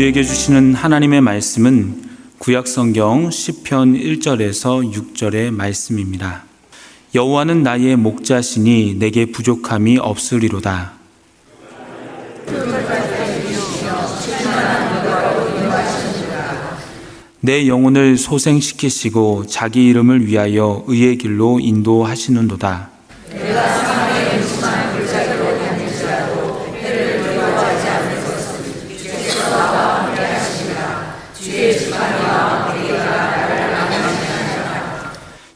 우리에게 주시는 하나님의 말씀은 구약성경 시편 1절에서 6절의 말씀입니다. 여호와는 나의 목자시니 내게 부족함이 없으리로다. 내 영혼을 소생시키시고 자기 이름을 위하여 의의 길로 인도하시는도다.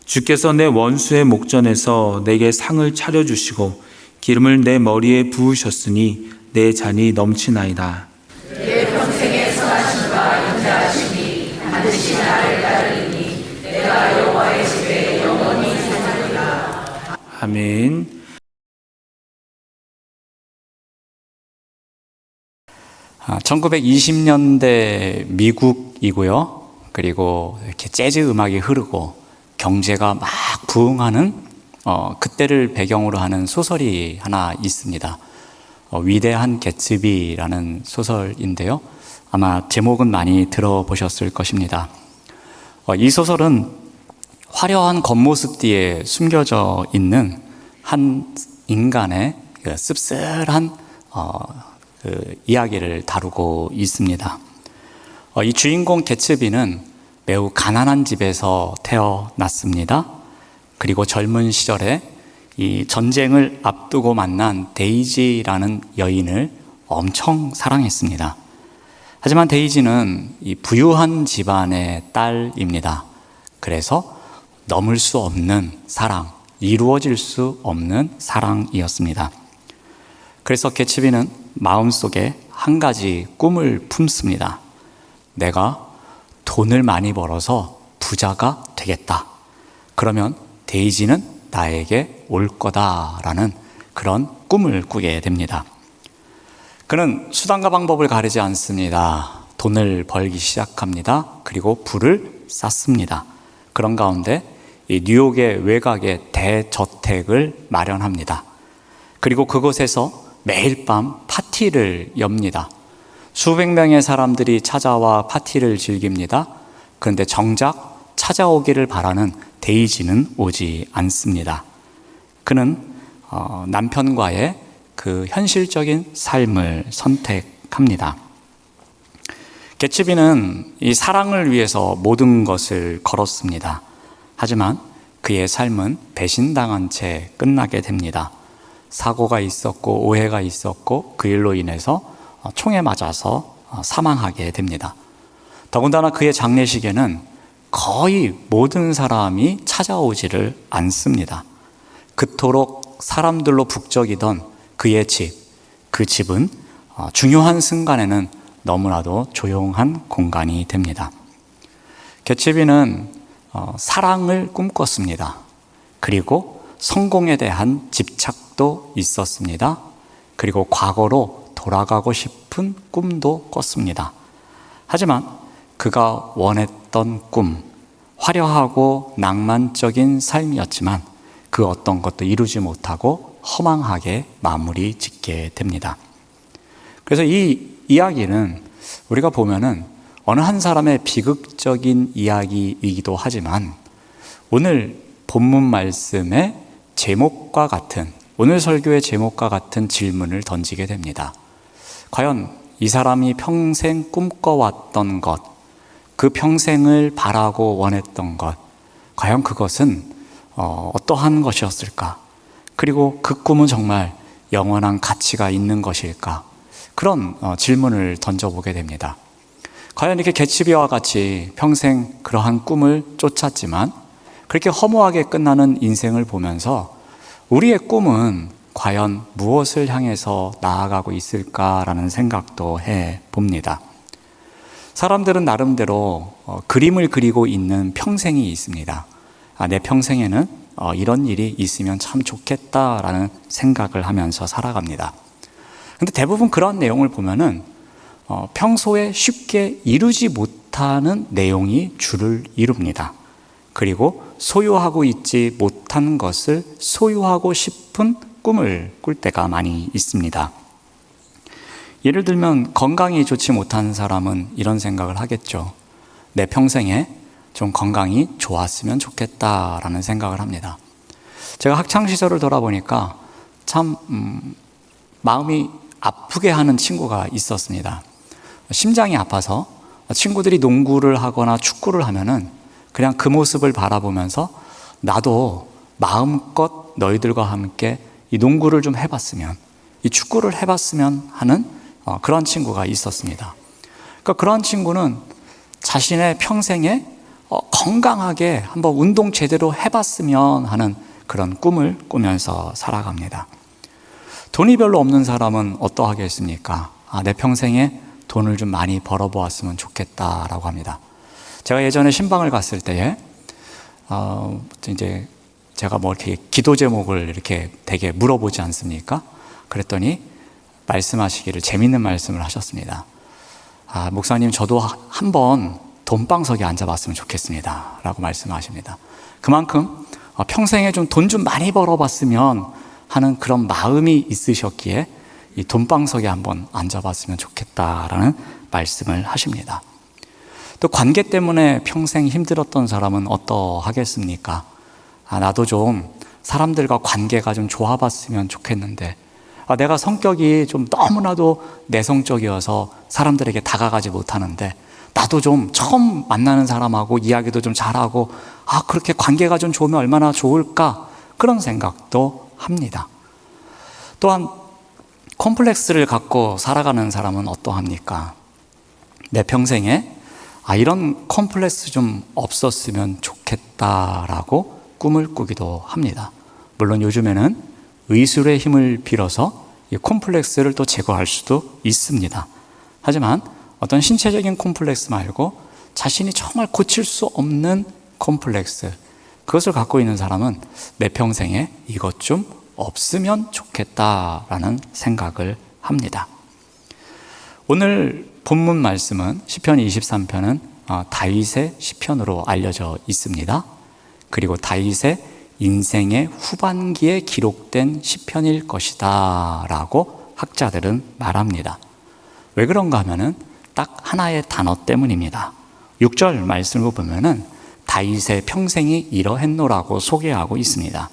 주께서 내 원수의 목전에서 내게 상을 차려주시고 기름을 내 머리에 부으셨으니 내 잔이 넘치나이다. 내 평생의 선하심과 인자하심이 반드시 나를 따르리니 내가 여호와의 집에 영원히 사느니라. 아멘. 아, 1920년대 미국이고요. 그리고 이렇게 재즈 음악이 흐르고 경제가 막 부흥하는 그때를 배경으로 하는 소설이 하나 있습니다. 위대한 개츠비라는 소설인데요. 아마 제목은 많이 들어보셨을 것입니다. 이 소설은 화려한 겉모습 뒤에 숨겨져 있는 한 인간의 씁쓸한 이야기를 다루고 있습니다. 이 주인공 개츠비는 매우 가난한 집에서 태어났습니다. 그리고 젊은 시절에 이 전쟁을 앞두고 만난 데이지라는 여인을 엄청 사랑했습니다. 하지만 데이지는 이 부유한 집안의 딸입니다. 그래서 넘을 수 없는 사랑, 이루어질 수 없는 사랑이었습니다. 그래서 개츠비는 마음속에 한 가지 꿈을 품습니다. 내가 돈을 많이 벌어서 부자가 되겠다. 그러면 데이지는 나에게 올 거다라는 그런 꿈을 꾸게 됩니다. 그는 수단과 방법을 가리지 않습니다. 돈을 벌기 시작합니다. 그리고 부를 쌓습니다. 그런 가운데 이 뉴욕의 외곽에 대저택을 마련합니다. 그리고 그곳에서 매일 밤 파티를 엽니다. 수백 명의 사람들이 찾아와 파티를 즐깁니다. 그런데 정작 찾아오기를 바라는 데이지는 오지 않습니다. 그는 남편과의 그 현실적인 삶을 선택합니다. 개츠비는 이 사랑을 위해서 모든 것을 걸었습니다. 하지만 그의 삶은 배신당한 채 끝나게 됩니다. 사고가 있었고 오해가 있었고 그 일로 인해서 총에 맞아서 사망하게 됩니다. 더군다나 그의 장례식에는 거의 모든 사람이 찾아오지를 않습니다. 그토록 사람들로 북적이던 그의 집, 그 집은 중요한 순간에는 너무나도 조용한 공간이 됩니다. 개츠비는 사랑을 꿈꿨습니다. 그리고 성공에 대한 집착도 있었습니다. 그리고 과거로 돌아가고 싶은 꿈도 꿨습니다. 하지만 그가 원했던 꿈, 화려하고 낭만적인 삶이었지만 그 어떤 것도 이루지 못하고 허망하게 마무리 짓게 됩니다. 그래서 이 이야기는 우리가 보면은 어느 한 사람의 비극적인 이야기이기도 하지만 오늘 본문 말씀의 제목과 같은, 오늘 설교의 제목과 같은 질문을 던지게 됩니다. 과연 이 사람이 평생 꿈꿔왔던 것, 그 평생을 바라고 원했던 것, 과연 그것은 어떠한 것이었을까? 그리고 그 꿈은 정말 영원한 가치가 있는 것일까? 그런 질문을 던져보게 됩니다. 과연 이렇게 개츠비와 같이 평생 그러한 꿈을 쫓았지만 그렇게 허무하게 끝나는 인생을 보면서 우리의 꿈은 과연 무엇을 향해서 나아가고 있을까라는 생각도 해봅니다. 사람들은 나름대로 그림을 그리고 있는 평생이 있습니다. 내 평생에는 이런 일이 있으면 참 좋겠다라는 생각을 하면서 살아갑니다. 근데 대부분 그런 내용을 보면은 평소에 쉽게 이루지 못하는 내용이 주를 이룹니다. 그리고 소유하고 있지 못한 것을 소유하고 싶은 꿈을 꿀 때가 많이 있습니다. 예를 들면 건강이 좋지 못한 사람은 이런 생각을 하겠죠. 내 평생에 좀 건강이 좋았으면 좋겠다라는 생각을 합니다. 제가 학창시절을 돌아보니까 참 마음이 아프게 하는 친구가 있었습니다. 심장이 아파서 친구들이 농구를 하거나 축구를 하면은 그냥 그 모습을 바라보면서 나도 마음껏 너희들과 함께 이 농구를 좀 해봤으면, 이 축구를 해봤으면 하는 그런 친구가 있었습니다. 그러니까 그런 친구는 자신의 평생에 건강하게 한번 운동 제대로 해봤으면 하는 그런 꿈을 꾸면서 살아갑니다. 돈이 별로 없는 사람은 어떠하겠습니까? 내 평생에 돈을 좀 많이 벌어보았으면 좋겠다라고 합니다. 제가 예전에 신방을 갔을 때에 이제 제가 뭐 이렇게 기도 제목을 이렇게 되게 물어보지 않습니까? 그랬더니 말씀하시기를 재밌는 말씀을 하셨습니다. 목사님, 저도 한번 돈방석에 앉아봤으면 좋겠습니다 라고 말씀하십니다. 그만큼 평생에 좀 돈 좀 많이 벌어봤으면 하는 그런 마음이 있으셨기에 이 돈방석에 한번 앉아봤으면 좋겠다라는 말씀을 하십니다. 또 관계 때문에 평생 힘들었던 사람은 어떠하겠습니까? 나도 좀 사람들과 관계가 좀 좋아봤으면 좋겠는데, 내가 성격이 좀 너무나도 내성적이어서 사람들에게 다가가지 못하는데, 나도 좀 처음 만나는 사람하고 이야기도 좀 잘하고, 그렇게 관계가 좀 좋으면 얼마나 좋을까? 그런 생각도 합니다. 또한 콤플렉스를 갖고 살아가는 사람은 어떠합니까? 내 평생에 이런 콤플렉스 좀 없었으면 좋겠다라고 꿈을 꾸기도 합니다. 물론 요즘에는 의술의 힘을 빌어서 이 콤플렉스를 또 제거할 수도 있습니다. 하지만 어떤 신체적인 콤플렉스 말고 자신이 정말 고칠 수 없는 콤플렉스, 그것을 갖고 있는 사람은 내 평생에 이것 좀 없으면 좋겠다라는 생각을 합니다. 오늘 본문 말씀은 시편 23편은 다윗의 시편으로 알려져 있습니다. 그리고 다윗의 인생의 후반기에 기록된 시편일 것이다 라고 학자들은 말합니다. 왜 그런가 하면은 딱 하나의 단어 때문입니다. 6절 말씀을 보면은 다윗의 평생이 이러했노라고 소개하고 있습니다.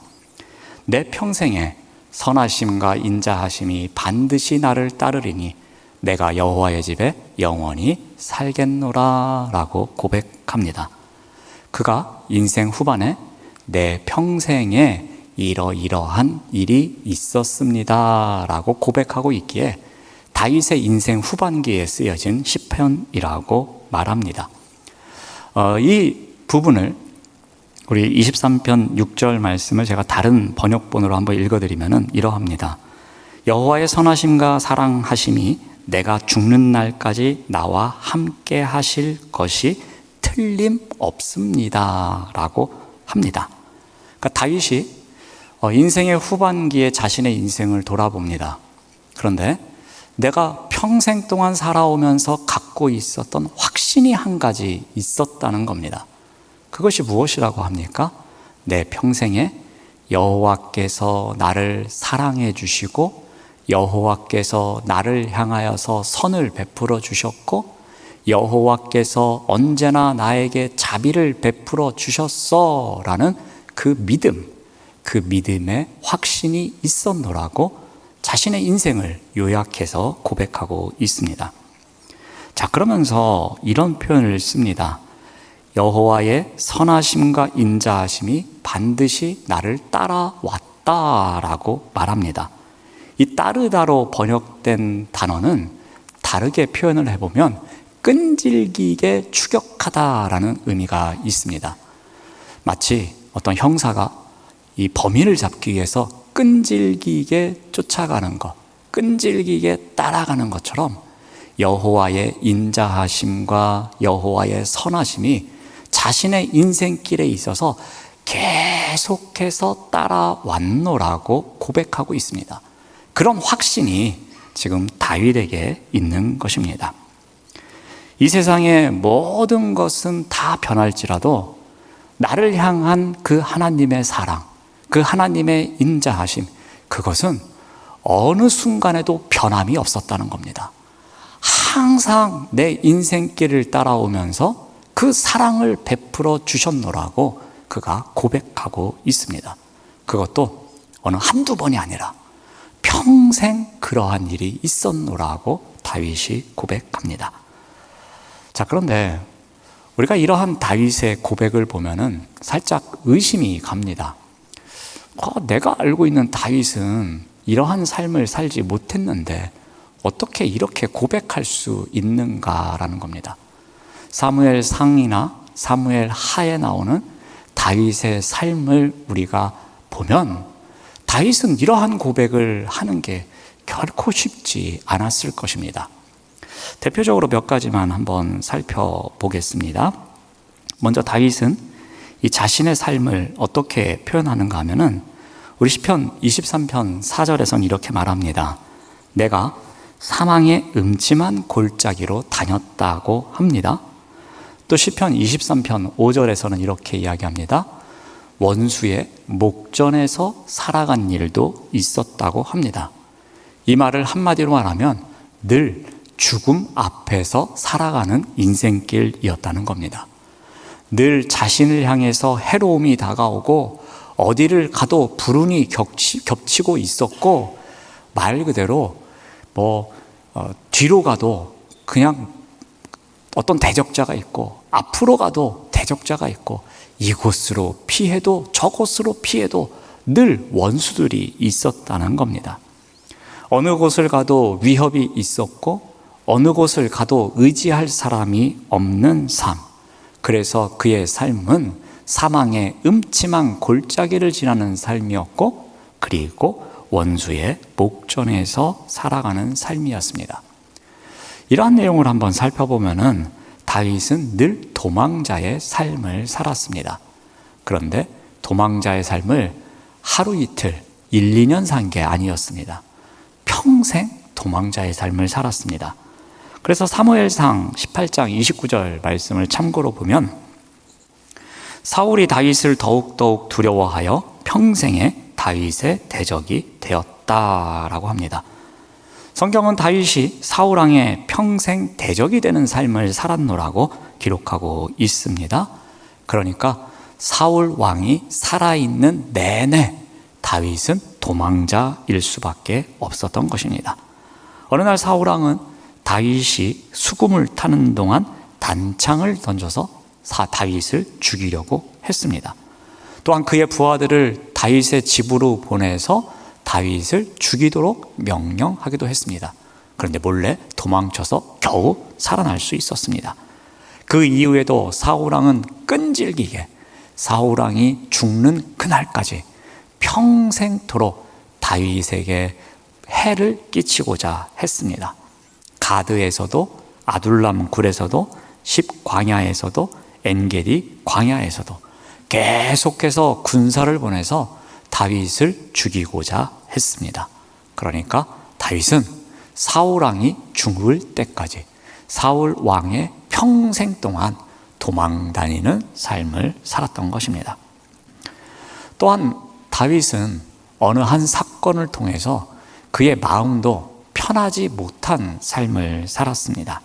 내 평생에 선하심과 인자하심이 반드시 나를 따르리니 내가 여호와의 집에 영원히 살겠노라 라고 고백합니다. 그가 인생 후반에 내 평생에 이러이러한 일이 있었습니다 라고 고백하고 있기에 다윗의 인생 후반기에 쓰여진 시편이라고 말합니다. 이 부분을 우리 23편 6절 말씀을 제가 다른 번역본으로 한번 읽어드리면 이러합니다. 여호와의 선하심과 사랑하심이 내가 죽는 날까지 나와 함께 하실 것이 틀림없습니다 라고 합니다. 그러니까 다윗이 인생의 후반기에 자신의 인생을 돌아봅니다. 그런데 내가 평생 동안 살아오면서 갖고 있었던 확신이 한 가지 있었다는 겁니다. 그것이 무엇이라고 합니까? 내 평생에 여호와께서 나를 사랑해 주시고 여호와께서 나를 향하여서 선을 베풀어 주셨고 여호와께서 언제나 나에게 자비를 베풀어 주셨어 라는 그 믿음, 그 믿음의 확신이 있었노라고 자신의 인생을 요약해서 고백하고 있습니다. 자, 그러면서 이런 표현을 씁니다. 여호와의 선하심과 인자하심이 반드시 나를 따라왔다라고 말합니다. 이 따르다로 번역된 단어는 다르게 표현을 해보면 끈질기게 추격하다라는 의미가 있습니다. 마치 어떤 형사가 이 범인을 잡기 위해서 끈질기게 쫓아가는 것, 끈질기게 따라가는 것처럼 여호와의 인자하심과 여호와의 선하심이 자신의 인생길에 있어서 계속해서 따라왔노라고 고백하고 있습니다. 그런 확신이 지금 다윗에게 있는 것입니다. 이 세상의 모든 것은 다 변할지라도 나를 향한 그 하나님의 사랑, 그 하나님의 인자하심, 그것은 어느 순간에도 변함이 없었다는 겁니다. 항상 내 인생길을 따라오면서 그 사랑을 베풀어 주셨노라고 그가 고백하고 있습니다. 그것도 어느 한두 번이 아니라 평생 그러한 일이 있었노라고 다윗이 고백합니다. 자, 그런데 우리가 이러한 다윗의 고백을 보면은 살짝 의심이 갑니다. 내가 알고 있는 다윗은 이러한 삶을 살지 못했는데 어떻게 이렇게 고백할 수 있는가라는 겁니다. 사무엘 상이나 사무엘 하에 나오는 다윗의 삶을 우리가 보면 다윗은 이러한 고백을 하는 게 결코 쉽지 않았을 것입니다. 대표적으로 몇 가지만 한번 살펴보겠습니다. 먼저 다윗은 이 자신의 삶을 어떻게 표현하는가 하면은 우리 시편 23편 4절에서는 이렇게 말합니다. 내가 사망의 음침한 골짜기로 다녔다고 합니다. 또 시편 23편 5절에서는 이렇게 이야기합니다. 원수의 목전에서 살아간 일도 있었다고 합니다. 이 말을 한마디로 말하면 늘 죽음 앞에서 살아가는 인생길이었다는 겁니다. 늘 자신을 향해서 해로움이 다가오고 어디를 가도 불운이 겹치고 있었고 말 그대로 뒤로 가도 그냥 어떤 대적자가 있고 앞으로 가도 대적자가 있고 이곳으로 피해도 저곳으로 피해도 늘 원수들이 있었다는 겁니다. 어느 곳을 가도 위협이 있었고 어느 곳을 가도 의지할 사람이 없는 삶. 그래서 그의 삶은 사망의 음침한 골짜기를 지나는 삶이었고 그리고 원수의 목전에서 살아가는 삶이었습니다. 이러한 내용을 한번 살펴보면은 다윗은 늘 도망자의 삶을 살았습니다. 그런데 도망자의 삶을 하루 이틀, 1, 2년 산 게 아니었습니다. 평생 도망자의 삶을 살았습니다. 그래서 사무엘상 18장 29절 말씀을 참고로 보면 사울이 다윗을 더욱더욱 두려워하여 평생에 다윗의 대적이 되었다라고 합니다. 성경은 다윗이 사울왕의 평생 대적이 되는 삶을 살았노라고 기록하고 있습니다. 그러니까 사울왕이 살아있는 내내 다윗은 도망자일 수밖에 없었던 것입니다. 어느 날 사울왕은 다윗이 수금을 타는 동안 단창을 던져서 다윗을 죽이려고 했습니다. 또한 그의 부하들을 다윗의 집으로 보내서 다윗을 죽이도록 명령하기도 했습니다. 그런데 몰래 도망쳐서 겨우 살아날 수 있었습니다. 그 이후에도 사울왕은 끈질기게 사울왕이 죽는 그날까지 평생토록 다윗에게 해를 끼치고자 했습니다. 가드에서도 아둘람 굴에서도 십광야에서도 엔게디 광야에서도 계속해서 군사를 보내서 다윗을 죽이고자 했습니다. 그러니까 다윗은 사울왕이 죽을 때까지 사울왕의 평생 동안 도망다니는 삶을 살았던 것입니다. 또한 다윗은 어느 한 사건을 통해서 그의 마음도 편하지 못한 삶을 살았습니다.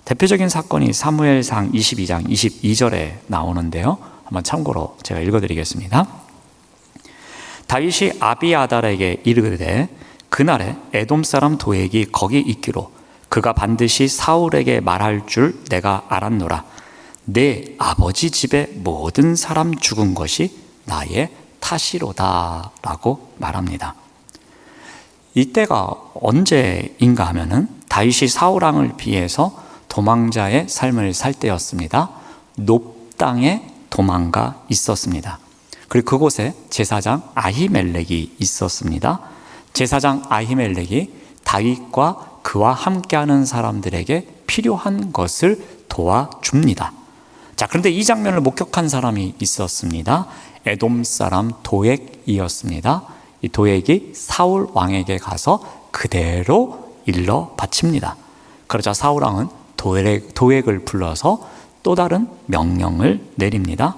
대표적인 사건이 사무엘상 22장 22절에 나오는데요. 한번 참고로 제가 읽어드리겠습니다. 다윗이 아비아달에게 이르되 그날에 에돔 사람 도액이 거기 있기로 그가 반드시 사울에게 말할 줄 내가 알았노라. 내 아버지 집의 모든 사람 죽은 것이 나의 탓이로다 라고 말합니다. 이때가 언제인가 하면은 다윗이 사울왕을 피해서 도망자의 삶을 살 때였습니다. 높 땅에 도망가 있었습니다. 그리고 그곳에 제사장 아히멜렉이 있었습니다. 제사장 아히멜렉이 다윗과 그와 함께하는 사람들에게 필요한 것을 도와줍니다. 자, 그런데 이 장면을 목격한 사람이 있었습니다. 에돔 사람 도액이었습니다. 이 도액이 사울 왕에게 가서 그대로 일러 바칩니다. 그러자 사울 왕은 도액을 불러서 또 다른 명령을 내립니다.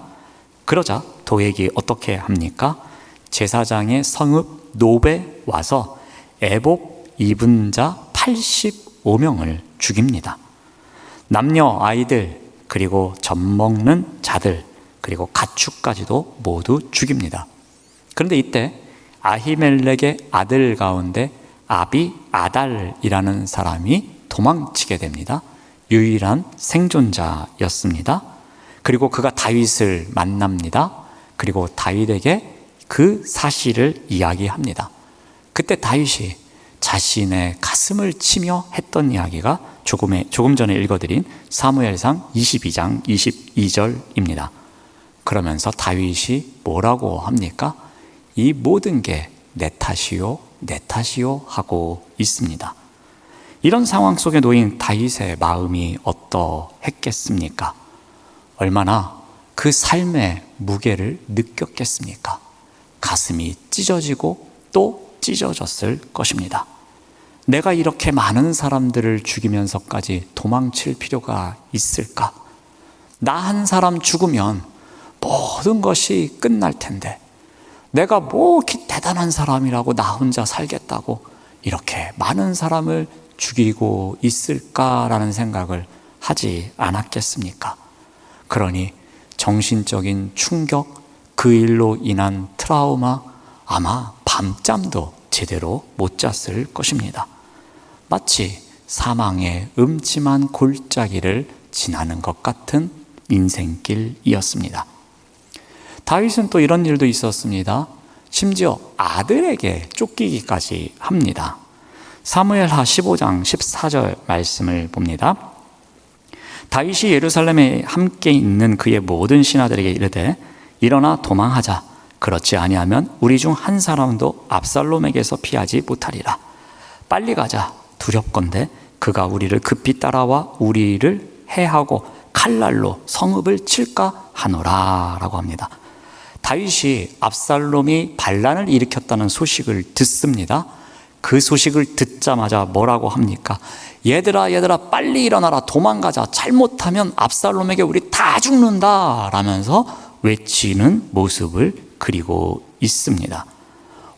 그러자 도액이 어떻게 합니까? 제사장의 성읍 노베 와서 애복 입은 자 85명을 죽입니다. 남녀 아이들, 그리고 젖먹는 자들, 그리고 가축까지도 모두 죽입니다. 그런데 이때 아히멜렉의 아들 가운데 아비아달이라는 사람이 도망치게 됩니다. 유일한 생존자였습니다. 그리고 그가 다윗을 만납니다. 그리고 다윗에게 그 사실을 이야기합니다. 그때 다윗이 자신의 가슴을 치며 했던 이야기가 조금 전에 읽어드린 사무엘상 22장 22절입니다. 그러면서 다윗이 뭐라고 합니까? 이 모든 게 내 탓이요, 내 탓이요 하고 있습니다. 이런 상황 속에 놓인 다윗의 마음이 어떠했겠습니까? 얼마나 그 삶의 무게를 느꼈겠습니까? 가슴이 찢어지고 또 찢어졌을 것입니다. 내가 이렇게 많은 사람들을 죽이면서까지 도망칠 필요가 있을까? 나 한 사람 죽으면 모든 것이 끝날 텐데 내가 뭐 대단한 사람이라고 나 혼자 살겠다고 이렇게 많은 사람을 죽이고 있을까라는 생각을 하지 않았겠습니까? 그러니 정신적인 충격, 그 일로 인한 트라우마, 아마 밤잠도 제대로 못 잤을 것입니다. 마치 사망의 음침한 골짜기를 지나는 것 같은 인생길이었습니다. 다윗은 또 이런 일도 있었습니다. 심지어 아들에게 쫓기기까지 합니다. 사무엘하 15장 14절 말씀을 봅니다. 다윗이 예루살렘에 함께 있는 그의 모든 신하들에게 이르되 일어나 도망하자. 그렇지 아니하면 우리 중 한 사람도 압살롬에게서 피하지 못하리라. 빨리 가자. 두렵건대 그가 우리를 급히 따라와 우리를 해하고 칼날로 성읍을 칠까 하노라 라고 합니다. 다윗이 압살롬이 반란을 일으켰다는 소식을 듣습니다. 그 소식을 듣자마자 뭐라고 합니까? 얘들아 빨리 일어나라. 도망가자. 잘못하면 압살롬에게 우리 다 죽는다 라면서 외치는 모습을 그리고 있습니다.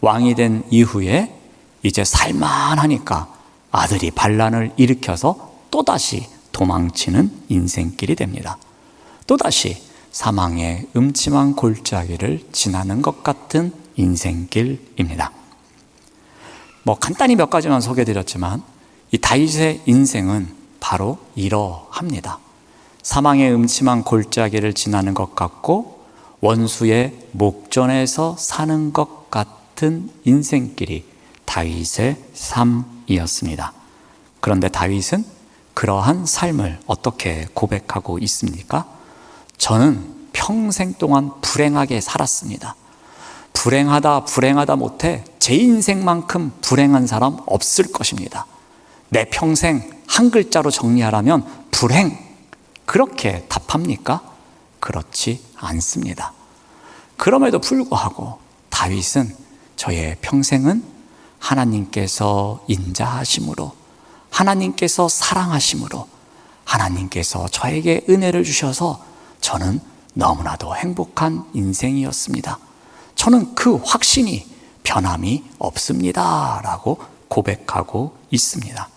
왕이 된 이후에 이제 살만하니까 아들이 반란을 일으켜서 또다시 도망치는 인생길이 됩니다. 또다시 사망의 음침한 골짜기를 지나는 것 같은 인생길입니다. 간단히 몇 가지만 소개해드렸지만 이 다윗의 인생은 바로 이러합니다. 사망의 음침한 골짜기를 지나는 것 같고 원수의 목전에서 사는 것 같은 인생길이 다윗의 삶이었습니다. 그런데 다윗은 그러한 삶을 어떻게 고백하고 있습니까? 저는 평생 동안 불행하게 살았습니다. 불행하다 못해 제 인생만큼 불행한 사람 없을 것입니다. 내 평생 한 글자로 정리하라면 불행, 그렇게 답합니까? 그렇지 않습니다. 그럼에도 불구하고 다윗은 저의 평생은 하나님께서 인자하심으로, 하나님께서 사랑하심으로, 하나님께서 저에게 은혜를 주셔서 저는 너무나도 행복한 인생이었습니다. 저는 그 확신이 변함이 없습니다 라고 고백하고 있습니다.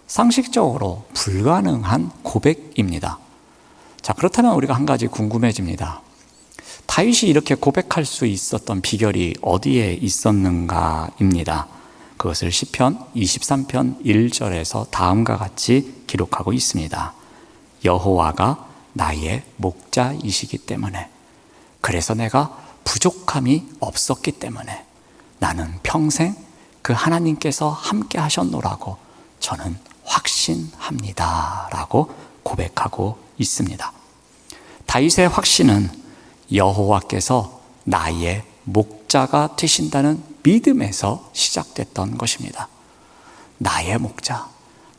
상식적으로 불가능한 고백입니다. 자, 그렇다면 우리가 한 가지 궁금해집니다. 다윗이 이렇게 고백할 수 있었던 비결이 어디에 있었는가입니다. 그것을 시편 23편 1절에서 다음과 같이 기록하고 있습니다. 여호와가 나의 목자이시기 때문에, 그래서 내가 부족함이 없었기 때문에 나는 평생 그 하나님께서 함께 하셨노라고 저는 확신합니다 라고 고백하고 있습니다. 다윗의 확신은 여호와께서 나의 목자가 되신다는 믿음에서 시작됐던 것입니다. 나의 목자,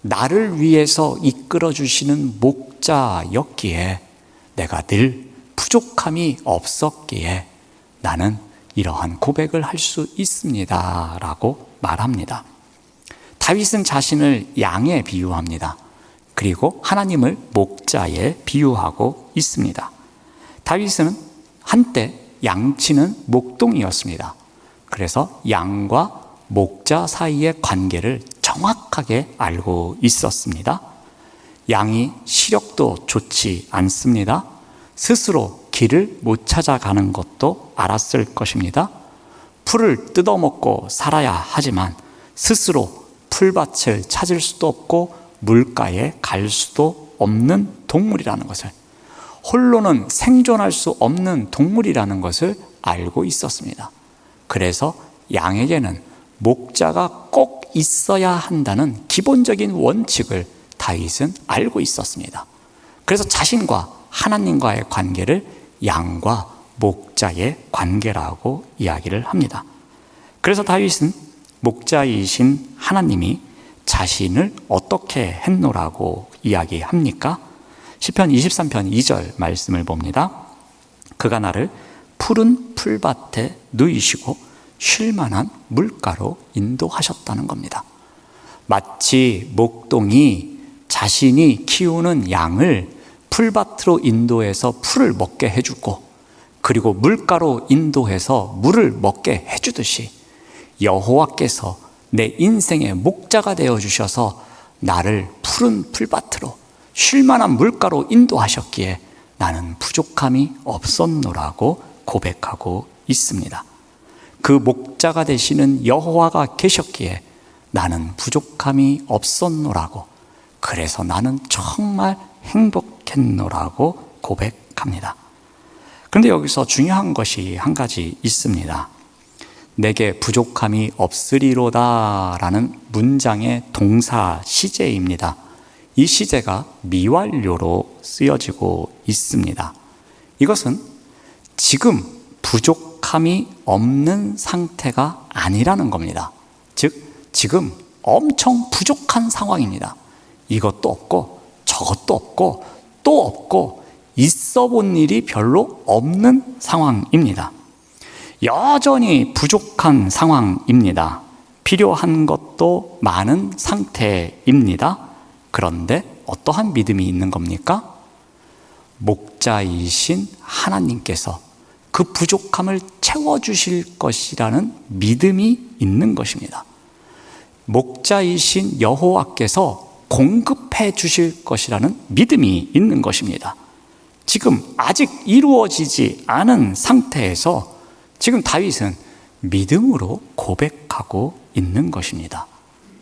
나를 위해서 이끌어 주시는 목자였기에 내가 늘 부족함이 없었기에 나는 이러한 고백을 할 수 있습니다 라고 말합니다. 다윗은 자신을 양에 비유합니다. 그리고 하나님을 목자에 비유하고 있습니다. 다윗은 한때 양치는 목동이었습니다. 그래서 양과 목자 사이의 관계를 정확하게 알고 있었습니다. 양이 시력도 좋지 않습니다. 스스로 길을 못 찾아가는 것도 알았을 것입니다. 풀을 뜯어먹고 살아야 하지만 스스로 풀밭을 찾을 수도 없고 물가에 갈 수도 없는 동물이라는 것을, 홀로는 생존할 수 없는 동물이라는 것을 알고 있었습니다. 그래서 양에게는 목자가 꼭 있어야 한다는 기본적인 원칙을 다윗은 알고 있었습니다. 그래서 자신과 하나님과의 관계를 양과 목자의 관계라고 이야기를 합니다. 그래서 다윗은 목자이신 하나님이 자신을 어떻게 했노라고 이야기합니까? 시편 23편 2절 말씀을 봅니다. 그가 나를 푸른 풀밭에 누이시고 쉴만한 물가로 인도하셨다는 겁니다. 마치 목동이 자신이 키우는 양을 풀밭으로 인도해서 풀을 먹게 해주고, 그리고 물가로 인도해서 물을 먹게 해주듯이 여호와께서 내 인생의 목자가 되어주셔서 나를 푸른 풀밭으로 쉴만한 물가로 인도하셨기에 나는 부족함이 없었노라고 고백하고 있습니다. 그 목자가 되시는 여호와가 계셨기에 나는 부족함이 없었노라고, 그래서 나는 정말 행복했노라고 고백합니다. 그런데 여기서 중요한 것이 한 가지 있습니다. 내게 부족함이 없으리로다 라는 문장의 동사 시제입니다. 이 시제가 미완료로 쓰여지고 있습니다. 이것은 지금 부족함이 없는 상태가 아니라는 겁니다. 즉, 지금 엄청 부족한 상황입니다. 이것도 없고 저것도 없고 또 없고 있어 본 일이 별로 없는 상황입니다. 여전히 부족한 상황입니다. 필요한 것도 많은 상태입니다. 그런데 어떠한 믿음이 있는 겁니까? 목자이신 하나님께서 그 부족함을 채워주실 것이라는 믿음이 있는 것입니다. 목자이신 여호와께서 공급해 주실 것이라는 믿음이 있는 것입니다. 지금 아직 이루어지지 않은 상태에서 지금 다윗은 믿음으로 고백하고 있는 것입니다.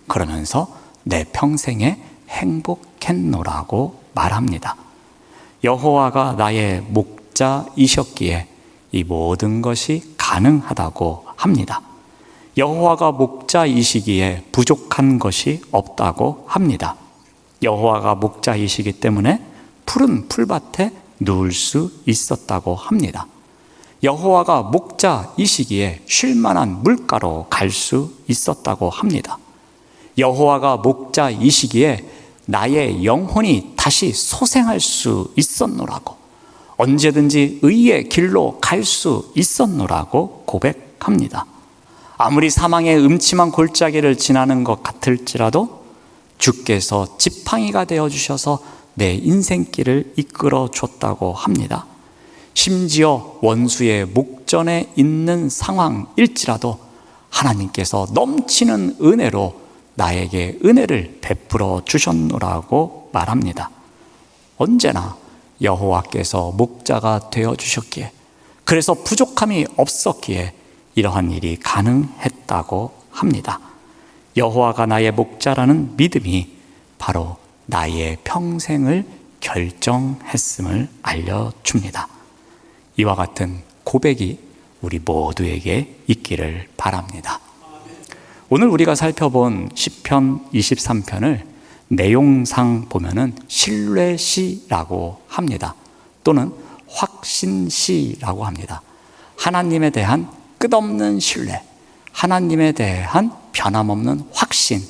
그러면서 내 평생에 행복했노라고 말합니다. 여호와가 나의 목자이셨기에 이 모든 것이 가능하다고 합니다. 여호와가 목자이시기에 부족한 것이 없다고 합니다. 여호와가 목자이시기 때문에 푸른 풀밭에 누울 수 있었다고 합니다. 여호와가 목자이시기에 쉴만한 물가로 갈 수 있었다고 합니다. 여호와가 목자이시기에 나의 영혼이 다시 소생할 수 있었노라고, 언제든지 의의 길로 갈 수 있었노라고 고백합니다. 아무리 사망의 음침한 골짜기를 지나는 것 같을지라도 주께서 지팡이가 되어주셔서 내 인생길을 이끌어 줬다고 합니다. 심지어 원수의 목전에 있는 상황일지라도 하나님께서 넘치는 은혜로 나에게 은혜를 베풀어 주셨노라고 말합니다. 언제나 여호와께서 목자가 되어주셨기에, 그래서 부족함이 없었기에 이러한 일이 가능했다고 합니다. 여호와가 나의 목자라는 믿음이 바로 나의 평생을 결정했음을 알려줍니다. 이와 같은 고백이 우리 모두에게 있기를 바랍니다. 오늘 우리가 살펴본 시편 23편을 내용상 보면은 신뢰시라고 합니다. 또는 확신시라고 합니다. 하나님에 대한 끝없는 신뢰, 하나님에 대한 변함없는 확신,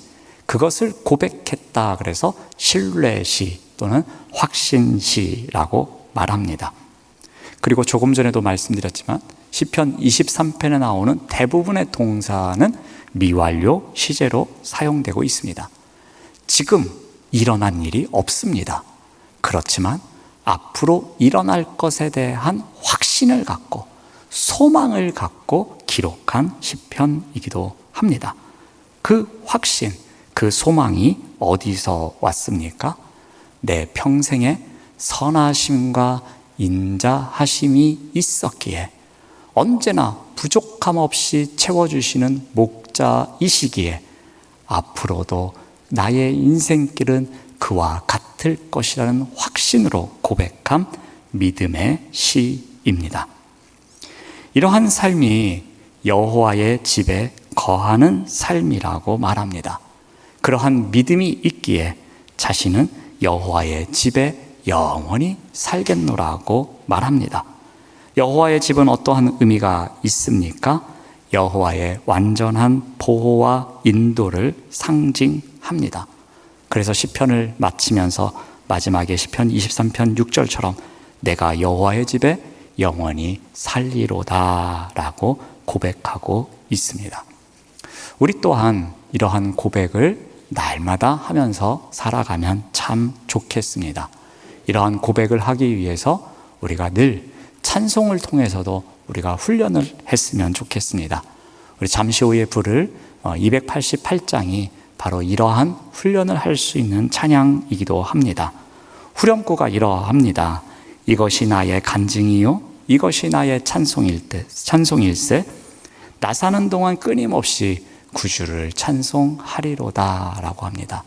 그것을 고백했다 그래서 신뢰시 또는 확신시라고 말합니다. 그리고 조금 전에도 말씀드렸지만 시편 23편에 나오는 대부분의 동사는 미완료 시제로 사용되고 있습니다. 지금 일어난 일이 없습니다. 그렇지만 앞으로 일어날 것에 대한 확신을 갖고 소망을 갖고 기록한 시편이기도 합니다. 그 확신, 그 소망이 어디서 왔습니까? 내 평생에 선하심과 인자하심이 있었기에, 언제나 부족함 없이 채워주시는 목자이시기에 앞으로도 나의 인생길은 그와 같을 것이라는 확신으로 고백한 믿음의 시입니다. 이러한 삶이 여호와의 집에 거하는 삶이라고 말합니다. 그러한 믿음이 있기에 자신은 여호와의 집에 영원히 살겠노라고 말합니다. 여호와의 집은 어떠한 의미가 있습니까? 여호와의 완전한 보호와 인도를 상징합니다. 그래서 시편을 마치면서 마지막에 시편 23편 6절처럼 내가 여호와의 집에 영원히 살리로다 라고 고백하고 있습니다. 우리 또한 이러한 고백을 날마다 하면서 살아가면 참 좋겠습니다. 이러한 고백을 하기 위해서 우리가 늘 찬송을 통해서도 우리가 훈련을 했으면 좋겠습니다. 우리 잠시 후에 부를 288장이 바로 이러한 훈련을 할 수 있는 찬양이기도 합니다. 후렴구가 이러합니다. 이것이 나의 간증이요 이것이 나의 찬송일세 나 사는 동안 끊임없이 구주를 찬송하리로다 라고 합니다.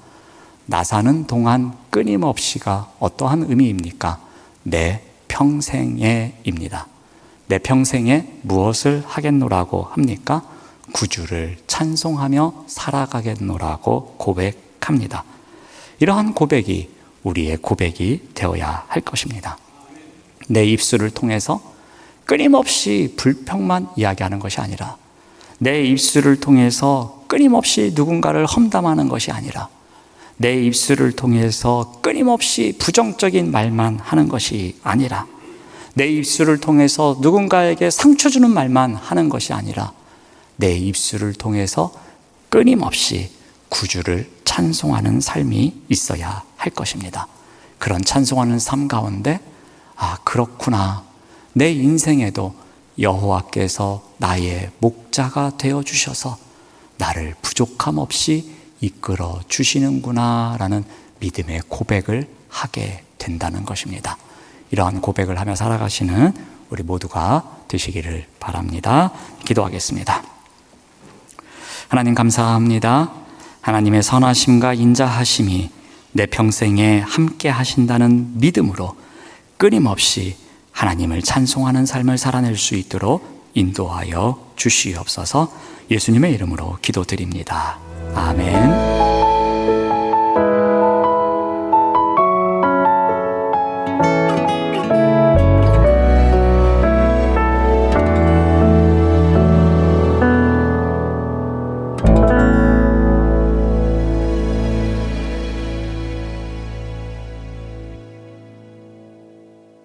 나 사는 동안 끊임없이가 어떠한 의미입니까? 내 평생에입니다. 내 평생에 무엇을 하겠노라고 합니까? 구주를 찬송하며 살아가겠노라고 고백합니다. 이러한 고백이 우리의 고백이 되어야 할 것입니다. 내 입술을 통해서 끊임없이 불평만 이야기하는 것이 아니라, 내 입술을 통해서 끊임없이 누군가를 험담하는 것이 아니라, 내 입술을 통해서 끊임없이 부정적인 말만 하는 것이 아니라, 내 입술을 통해서 누군가에게 상처 주는 말만 하는 것이 아니라, 내 입술을 통해서 끊임없이 구주를 찬송하는 삶이 있어야 할 것입니다. 그런 찬송하는 삶 가운데 그렇구나, 내 인생에도 여호와께서 나의 목자가 되어주셔서 나를 부족함 없이 이끌어 주시는구나 라는 믿음의 고백을 하게 된다는 것입니다. 이러한 고백을 하며 살아가시는 우리 모두가 되시기를 바랍니다. 기도하겠습니다. 하나님 감사합니다. 하나님의 선하심과 인자하심이 내 평생에 함께 하신다는 믿음으로 끊임없이 하나님을 찬송하는 삶을 살아낼 수 있도록 인도하여 주시옵소서. 예수님의 이름으로 기도드립니다. 아멘.